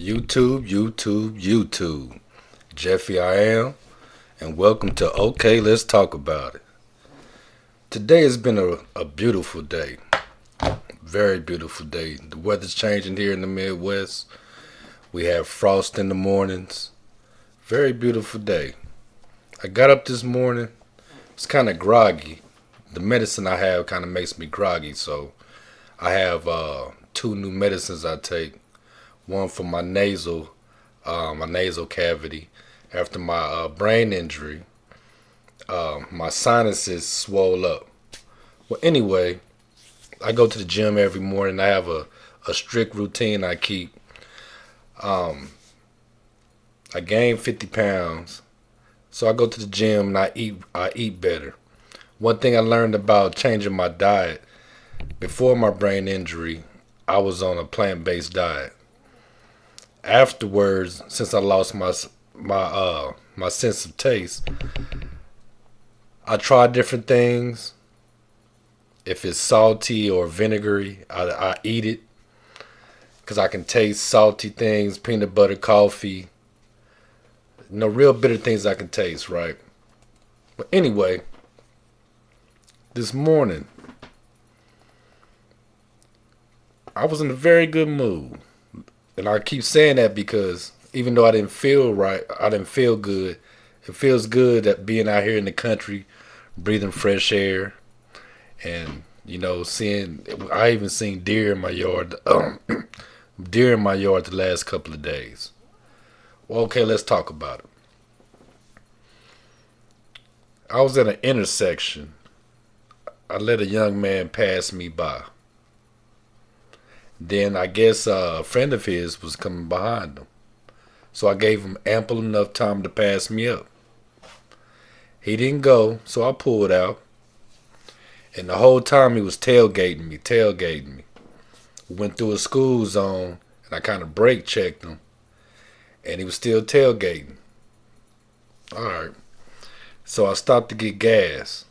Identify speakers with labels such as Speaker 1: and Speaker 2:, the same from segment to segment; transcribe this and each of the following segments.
Speaker 1: YouTube. Jeffy I am, and welcome to OK, Let's Talk About It. Today has been a beautiful day. Very beautiful day. The weather's changing here in the Midwest. We have frost in the mornings. Very beautiful day. I got up this morning. It's kind of groggy. The medicine I have kind of makes me groggy, so I have two new medicines I take. One for my nasal cavity. After my brain injury, my sinuses swole up. Well, anyway, I go to the gym every morning. I have a strict routine I keep. Um, I gained 50 pounds, so I go to the gym and I eat better. One thing I learned about changing my diet before my brain injury, I was on a plant-based diet. Afterwards, since I lost my sense of taste, I try different things. If it's salty or vinegary, I eat it because I can taste salty things, peanut butter, coffee, real bitter things I can taste, right? But anyway, this morning I was in a very good mood. And I keep saying that because even though I didn't feel right, I didn't feel good. It feels good that being out here in the country, breathing fresh air, and seeing. I even seen deer in my yard. Deer in my yard the last couple of days. Well, okay, let's talk about it. I was at an intersection. I let a young man pass me by. Then I guess a friend of his was coming behind him. So I gave him ample enough time to pass me up. He didn't go, so I pulled out. And the whole time he was tailgating me. We went through a school zone, and I kind of brake checked him. And he was still tailgating. Alright. So I stopped to get gas.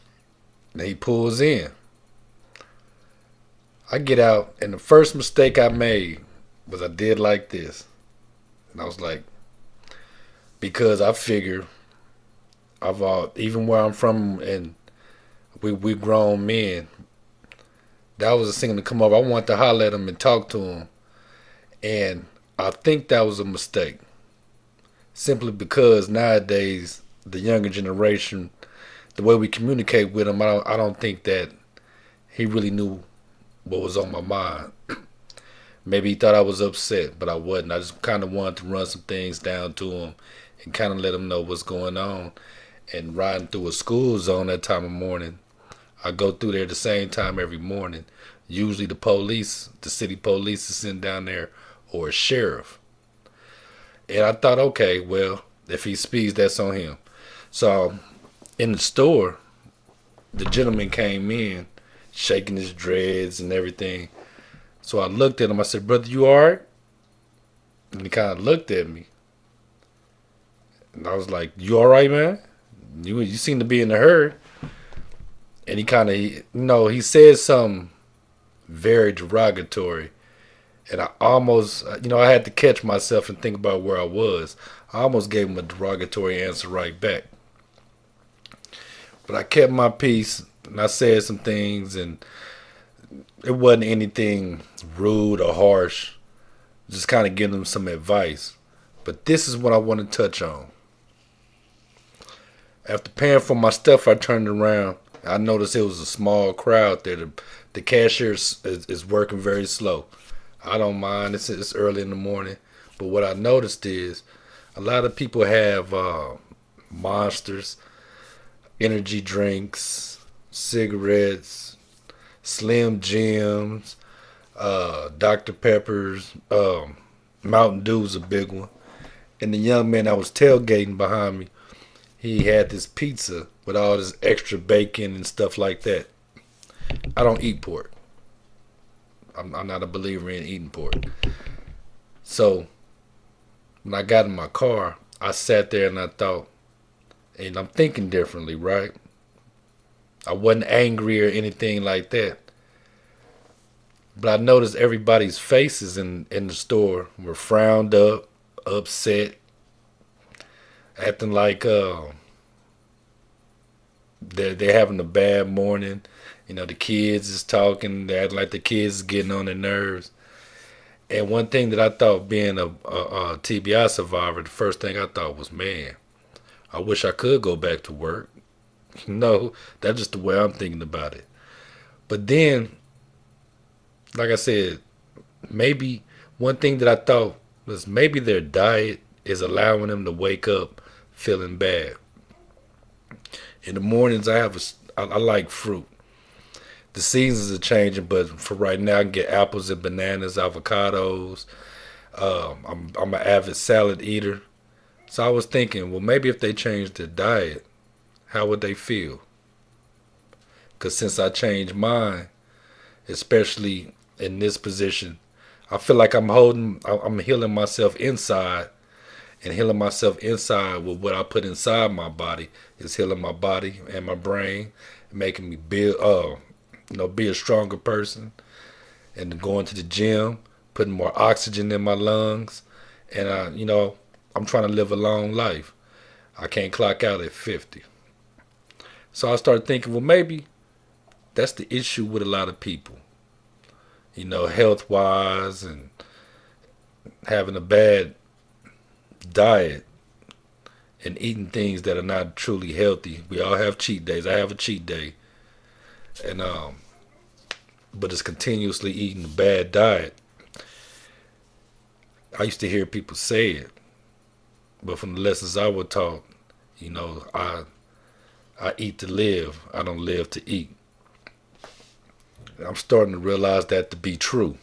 Speaker 1: And he pulls in. I get out, and the first mistake I made was I did like this. And I was like, because I figure even where I'm from, and we grown men, that was a thing to come up. I wanted to holler at him and talk to him, and I think that was a mistake. Simply because nowadays the younger generation, the way we communicate with him, I don't think that he really knew what was on my mind. Maybe he thought I was upset, but I wasn't. I just kind of wanted to run some things down to him and kind of let him know what's going on. And riding through a school zone that time of morning, I go through there the same time every morning. Usually the city police is sent down there, or a sheriff. And I thought, okay, well, if he speeds, that's on him. So in the store, the gentleman came in, shaking his dreads and everything. So I looked at him. I said, "Brother, you alright?" And he kind of looked at me. And I was like, "You alright, man? You seem to be in a hurry." And he kind of, he said something very derogatory. And I almost, I had to catch myself and think about where I was. I almost gave him a derogatory answer right back. But I kept my peace and I said some things, and it wasn't anything rude or harsh. Just kind of giving him some advice. But this is what I want to touch on. After paying for my stuff, I turned around. I noticed it was a small crowd there. The cashier is working very slow. I don't mind. It's early in the morning. But what I noticed is a lot of people have monsters, energy drinks, cigarettes, Slim Jims, Dr. Peppers, Mountain Dew's a big one. And the young man that was tailgating behind me, he had this pizza with all this extra bacon and stuff like that. I don't eat pork. I'm not a believer in eating pork. So when I got in my car, I sat there and I thought, and I'm thinking differently, right? I wasn't angry or anything like that. But I noticed everybody's faces in the store were frowned up, upset, acting like they're having a bad morning. You know, the kids is talking. They act like the kids is getting on their nerves. And one thing that I thought, being a TBI survivor, the first thing I thought was, man, I wish I could go back to work. No, that's just the way I'm thinking about it. But then, like I said, maybe one thing that I thought was maybe their diet is allowing them to wake up feeling bad. In the mornings, I like fruit. The seasons are changing, but for right now, I can get apples and bananas, avocados. I'm an avid salad eater, so I was thinking, well, maybe if they changed their diet, how would they feel? Because since I changed mine, especially in this position, I feel like I'm healing myself inside, and healing myself inside with what I put inside my body is healing my body and my brain, making me be a stronger person, and going to the gym, putting more oxygen in my lungs, and I'm trying to live a long life. I can't clock out at 50. So I started thinking, well, maybe that's the issue with a lot of people, health wise, and having a bad diet and eating things that are not truly healthy. We all have cheat days. I have a cheat day, and but it's continuously eating a bad diet. I used to hear people say it, but from the lessons I was taught, I eat to live. I don't live to eat. I'm starting to realize that to be true.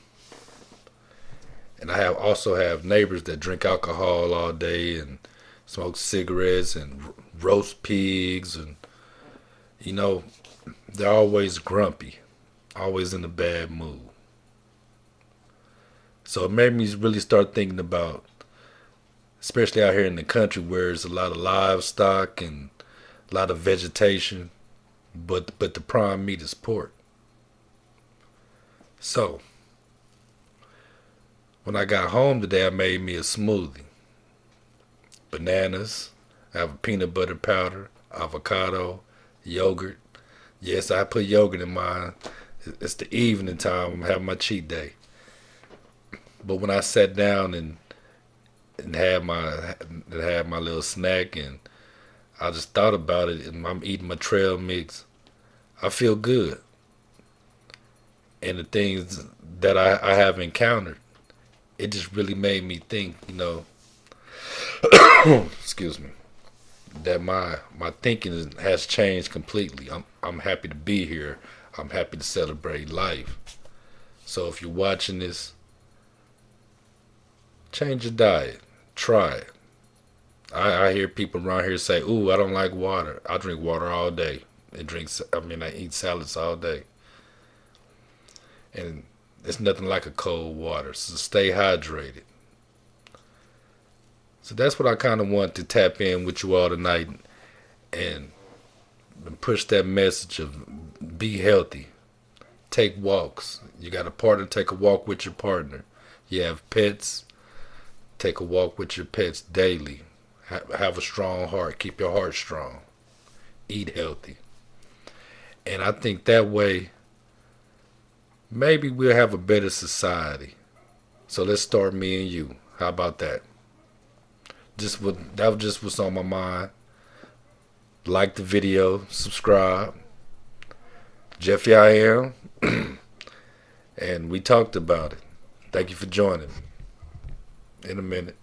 Speaker 1: And I also have neighbors that drink alcohol all day and smoke cigarettes and roast pigs, and you know they're always grumpy, always in a bad mood. So it made me really start thinking about, especially out here in the country where there's a lot of livestock and a lot of vegetation, but the prime meat is pork. So when I got home today, I made me a smoothie: bananas, I have a peanut butter powder, avocado, yogurt. Yes, I put yogurt in mine. It's the evening time. I'm having my cheat day. But when I sat down and had my little snack, and I just thought about it, and I'm eating my trail mix, I feel good. And the things that I have encountered, it just really made me think, excuse me, that my thinking has changed completely. I'm happy to be here. I'm happy to celebrate life. So if you're watching this, change your diet. Try it. I hear people around here say, "Ooh, I don't like water. I drink water all day. I eat salads all day." And it's nothing like a cold water. So stay hydrated. So that's what I kind of want to tap in with you all tonight, and push that message of be healthy. Take walks. You got a partner, take a walk with your partner. You have pets, take a walk with your pets daily. Have a strong heart. Keep your heart strong. Eat healthy. And I think that way, maybe we'll have a better society. So let's start me and you. How about that? That was just what's on my mind. Like the video, subscribe. Jeffy I am. And we talked about it. Thank you for joining me. In a minute.